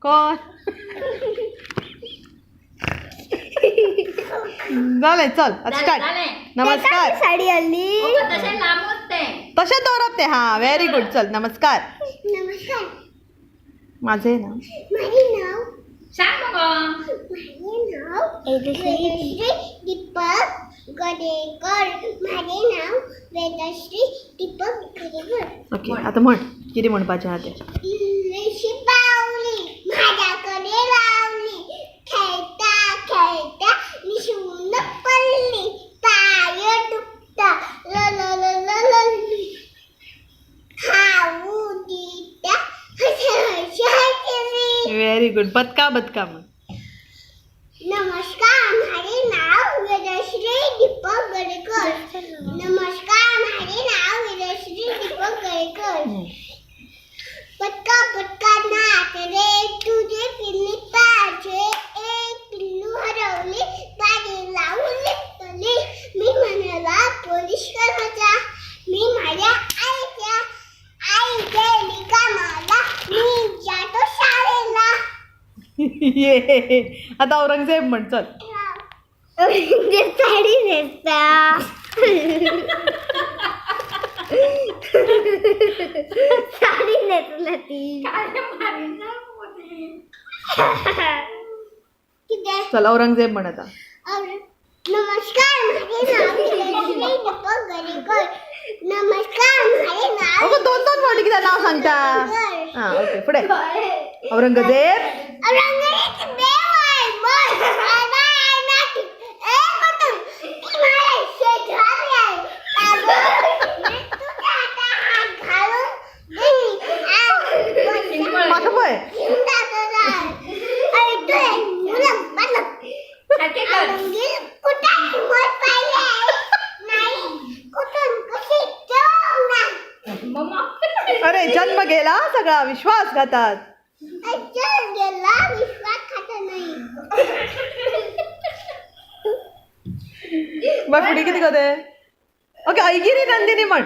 कोण झालंय चल आता स्टार्ट. नमस्कार. साडी आली तसे दौरत ते हा व्हेरी गुड. चल नमस्कार. नमस्कार. माझे नाव माझे नाव माझे नाव वेदश्री दीपक गडेकर. माझे नाव वेदश्री दीपक गडेकर. ओके आता म्हण किती म्हणपाचे हा ते. इल्लेशी पावली माझ्याकडे लावली खेळता खेळता निशून पडली पाय दुखता ल ल ल ल ल खाऊ दिता व्हेरी गुड. बदका बदका म्हण. नमस्कार माझे नाव वेदश्री दीपक गडेकर. नमस्कार माझे नाव वेदश्री दीपक गडेकर. पटका पटका नाच रे तुझे पिल्ली पाहिजे. एक पिल्लू हरवले पाणी लावून पडले. मी म्हणाला पोलीस करायचा. मी माझ्या आईच्या आई गेली कामाला. मी जातो शाळेला. ये आता औरंगजेब म्हण चल. साडी नेसता साडी नेसला ती. चल औरंगजेब म्हण आता. नमस्कार माझे नाव वेदश्री दीपक गडेकर. नमस्कार माझे नाव अगं दोन दोन वर्ड किती नाव सांगता. हा ओके पुढे. औरंगजेब. औरंगजेब देव आहे बोल. आना आना ए कुठून ती मला शेजारी आहे. मी तुझ्या हातात हात घालून देईन. मागं पळ. अरे तू मुलं बंद. औरंगजेब कुठे मत पाहिले नाही. कुठून कशी अरे जन्म गेला सगळा विश्वासघातात. गेला विश्वास खाता नाही. मग पुढे किती कधी. ओके ऐगिरी नंदिनी म्हण.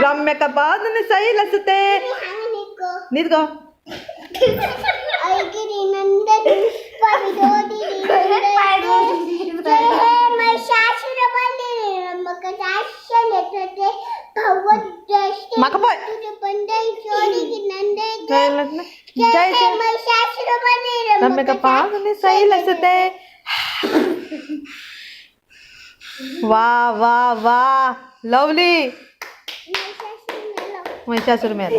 रम्य कपाद सही लसते नीट ग. मागं पळ. जय जय रम्य कपाद सही लसते. वा वा वा लवली. महिषासुर मेला.